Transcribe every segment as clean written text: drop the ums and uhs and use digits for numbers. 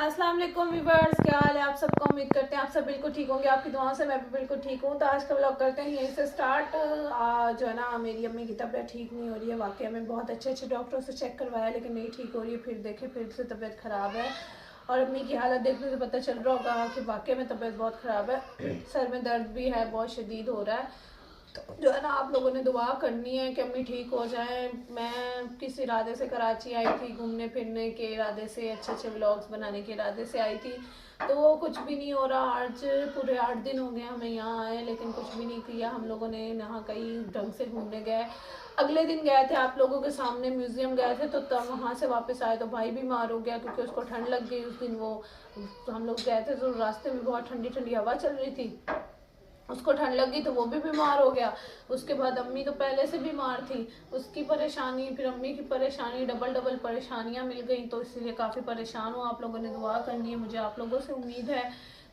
अस्सलाम वालेकुम व्यूअर्स, क्या हाल है आप सबको। उम्मीद करते हैं आप सब बिल्कुल ठीक होंगे। आपकी दुआओं से मैं भी बिल्कुल ठीक हूँ। तो आज का व्लॉग करते हैं यहीं से स्टार्ट। जो है ना, मेरी अम्मी की तबीयत ठीक नहीं हो रही है। वाकई में बहुत अच्छे डॉक्टरों से चेक करवाया लेकिन नहीं ठीक हो रही है। फिर देखे फिर से तबीयत ख़राब है और अम्मी की हालत देखने से पता चल रहा होगा कि वाकई में तबीयत बहुत ख़राब है। सर में दर्द भी है, बहुत शदीद हो रहा है। तो जो है ना, आप लोगों ने दुआ करनी है कि अम्मी ठीक हो जाए। मैं किस इरादे से कराची आई थी, घूमने फिरने के इरादे से, अच्छे व्लॉग्स बनाने के इरादे से आई थी। तो वो कुछ भी नहीं हो रहा। आज पूरे 8 दिन हो गए हमें यहाँ आए लेकिन कुछ भी नहीं किया हम लोगों ने। यहाँ कहीं ढंग से घूमने गए। अगले दिन गए थे आप लोगों के सामने, म्यूजियम गए थे। तो तब वहाँ से वापस आए तो भाई बीमार हो गया क्योंकि उसको ठंड लग गई उस दिन। वो तो हम लोग गए थे तो रास्ते में बहुत ठंडी ठंडी हवा चल रही थी, उसको ठंड लगी तो वो भी बीमार हो गया। उसके बाद अम्मी तो पहले से बीमार थी, उसकी परेशानी फिर अम्मी की परेशानी, डबल परेशानियां मिल गई। तो इसीलिए काफ़ी परेशान हूँ। आप लोगों ने दुआ करनी है। मुझे आप लोगों से उम्मीद है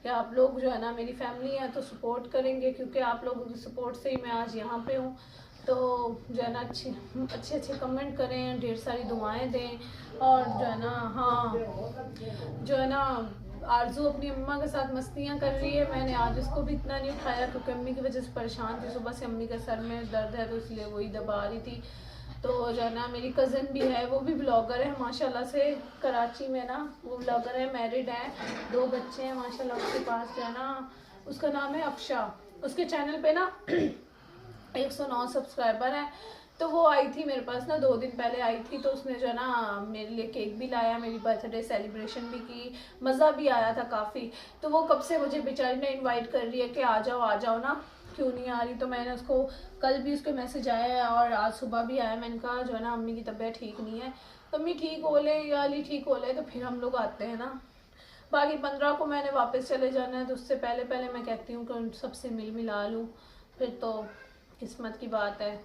कि आप लोग जो है ना, मेरी फैमिली है तो सपोर्ट करेंगे क्योंकि आप लोगों की सपोर्ट से ही मैं आज यहाँ पे हूँ। तो जो है ना, अच्छे कमेंट करें, ढेर सारी दुआएं दें। और जो है ना, हाँ, जो है ना, आरजू अपनी अम्मा के साथ मस्तियाँ कर रही है। मैंने आज उसको भी इतना नहीं उठाया क्योंकि अम्मी की वजह से परेशान थी। सुबह से अम्मी के सर में दर्द है तो इसलिए वही दबा रही थी। तो जो है ना, मेरी कज़न भी है, वो भी ब्लॉगर है माशाल्लाह से, कराची में ना। वो ब्लॉगर है, मैरिड है, 2 बच्चे हैं माशाल्लाह उसके पास। जो है ना, उसका नाम है अफशा। उसके चैनल पे ना 109 सब्सक्राइबर है। तो वो आई थी मेरे पास ना, 2 दिन पहले आई थी। तो उसने जो है ना, मेरे लिए केक भी लाया, मेरी बर्थडे सेलिब्रेशन भी की, मज़ा भी आया था काफ़ी। तो वो कब से मुझे बेचारी ने इनवाइट कर रही है कि आ जाओ ना, क्यों नहीं आ रही। तो मैंने उसको, कल भी उसके मैसेज आया है और आज सुबह भी आया। मैंने कहा जो है ना, अम्मी की तबीयत ठीक नहीं है, तो अम्मी ठीक हो ले या अली ठीक हो ले तो फिर हम लोग आते हैं ना। बाकी 15 को मैंने वापस चले जाना है तो उससे पहले पहले मैं कहती हूँ कि उन सबसे मिल मिला लूँ, फिर तो किस्मत की बात है।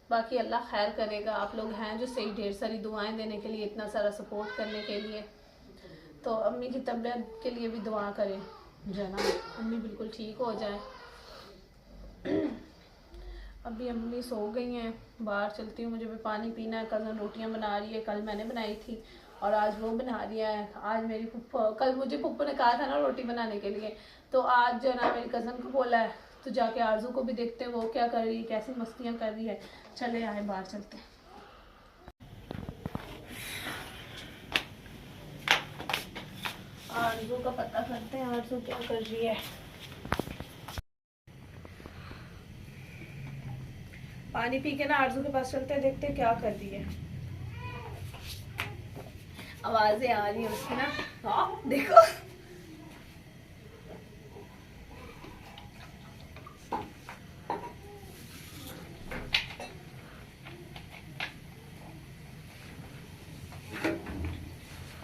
बाकी अल्लाह खैर करेगा। आप लोग हैं जो सही, ढेर सारी दुआएं देने के लिए, इतना सारा सपोर्ट करने के लिए। तो अम्मी की तबीयत के लिए भी दुआ करें जो है ना, अम्मी बिल्कुल ठीक हो जाए। अभी अम्मी सो गई हैं, बाहर चलती हूँ, मुझे भी पानी पीना है। कल रोटियाँ बना रही है, कल मैंने बनाई थी और आज वो बना रही है। आज मेरी पुप्पो, कल मुझे पुप्पो ने कहा था ना रोटी बनाने के लिए, तो आज जो है ना मेरी कज़न को बोला है तो जाके आरजू को भी देखते हैं वो क्या कर रही है, कैसी मस्तियाँ कर रही है। चले आए, बाहर चलते हैं। आरजू का पता करते हैं, आरजू क्या कर रही है। पानी पी के ना आरजू के पास चलते हैं, देखते हैं क्या कर रही है। आवाजें आ रही है उसकी ना, हाँ देखो।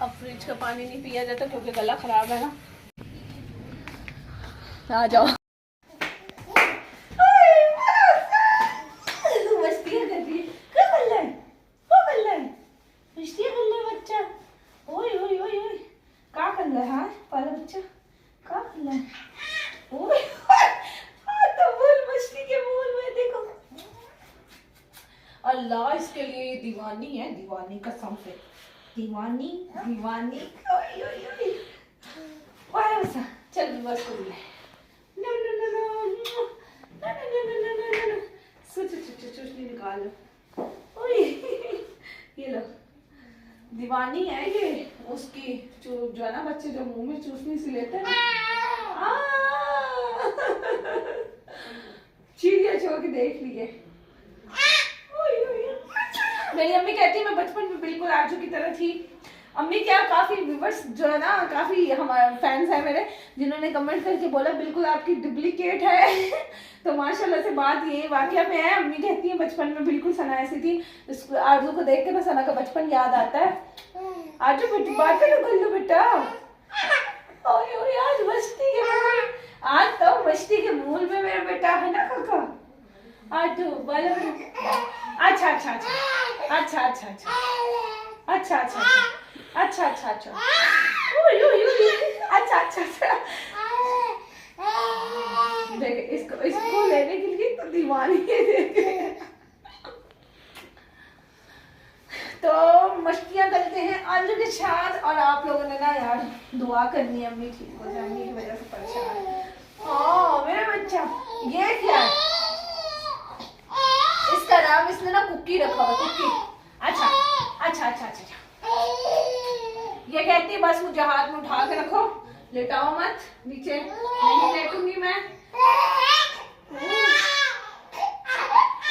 अब फ्रिज का पानी नहीं पिया जाता क्योंकि गला खराब है ना। आ जाओ। मस्तियाँ कर रही है, क्या कर रहा है, क्या कर रहा है, मस्तियाँ कर रहा है बच्चा। ओए ओए ओए ओए, क्या कर रहा है, हाँ पाला बच्चा, क्या कर रहा है। ओए हाँ, तो बोल मछली के बोल में देखो। अल्लाह, इसके लिए ये दीवानी है, दीवानी कसम से, दीवानी दीवानी। ओए ओए ओए, वाह बसा, चल बस कर ले। No no no no no no no no no no no, चुचली निकाल लो। ओए ये लो, दीवानी है ये उसकी। जो है ना, बच्चे जो मुंह में चूसनी सी लेते हैं, चिड़िया छोड़ के देख लिए। मेरी अम्मी कहती है मैं बचपन में बिल्कुल आरजू की तरह थी। अम्मी क्या, काफी व्यूअर्स जो है ना, काफी हमारे फैंस हैं मेरे, जिन्होंने कमेंट करके बोला बिल्कुल आपकी डुप्लीकेट है। तो माशाल्लाह से बात ये वाकया में है। अम्मी कहती है बचपन में बिल्कुल सना ऐसी थी। आरजू को देख के ना सना का बचपन याद आता है। आरजू बेटी बात कर लो बेटा। ओए ओए, आज मस्ती के मूल, आज तो मस्ती के मूल में मेरा बेटा है ना काका। आरजू बोलो, अच्छा अच्छा अच्छा अच्छा अच्छा अच्छा अच्छा अच्छा अच्छा अच्छा अच्छा, अच्छा अच्छा अच्छा। देखे इसको लेने के लिए तो दीवानी है, देखे। तो मस्तियाँ करते हैं आलू के साथ। और आप लोगों ने ना यार दुआ करनी है अम्मी ठीक हो जाए, अम्मी की वजह से परेशान है। हाँ मेरा बच्चा, ये क्या है? इसका नाम इसने ना कुकी रखा हुआ, कुकी। अच्छा अच्छा अच्छा अच्छा, ये कहती है बस मुझे हाथ में उठा के रखो, लेटाओ मत, नीचे नहीं लेटूंगी मैं।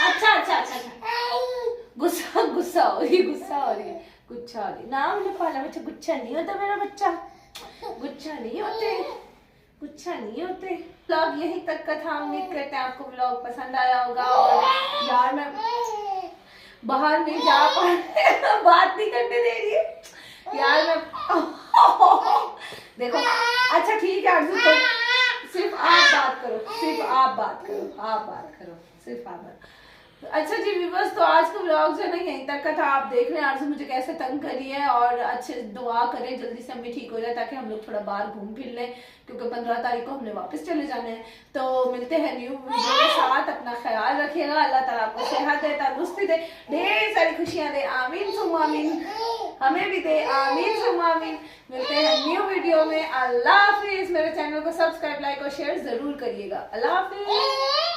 अच्छा अच्छा अच्छा अच्छा, गुस्सा गुस्सा हो रही है, गुस्सा हो रही है, गुच्छा हो रही है। नाम ने पाला बच्चा, गुच्छा नहीं होता मेरा बच्चा, गुच्छा नहीं होते, गुच्छा नहीं होते। व्लॉग यहीं तक का था, उम्मीद करते हैं आपको व्लॉग पसंद आया होगा। और यार मैं बाहर नहीं जा पा रही, बात नहीं करने दे रही है यार मैं। देखो अच्छा ठीक है आरज़ू, तो सिर्फ आप बात करो, सिर्फ आप बात करो, आप बात करो, सिर्फ आप बात। अच्छा जी व्यूअर्स, तो आज का व्लॉग जो है ना यहीं तक का था। आप देख रहे हैं आरज़ू मुझे कैसे तंग करी है, और अच्छे दुआ करें जल्दी से अम्मी ठीक हो जाए ताकि हम लोग थोड़ा बाहर घूम फिर लें, क्योंकि 15 तारीख को हमने वापस चले जाना है। तो मिलते हैं न्यू वीडियो के साथ, अपना ख्याल रखिएगा, अल्लाह ताला आपको सेहत दे, तंदुरुस्ती दे, ढेर सारी खुशियां दे, आमीन सुम्मा आमीन, हमें भी दे, आमीन सुम्मा आमीन। मिलते हैं न्यू वीडियो में, अल्लाह हाफिज। मेरे चैनल को सब्सक्राइब, लाइक और शेयर जरूर करिएगा। अल्लाह हाफिज।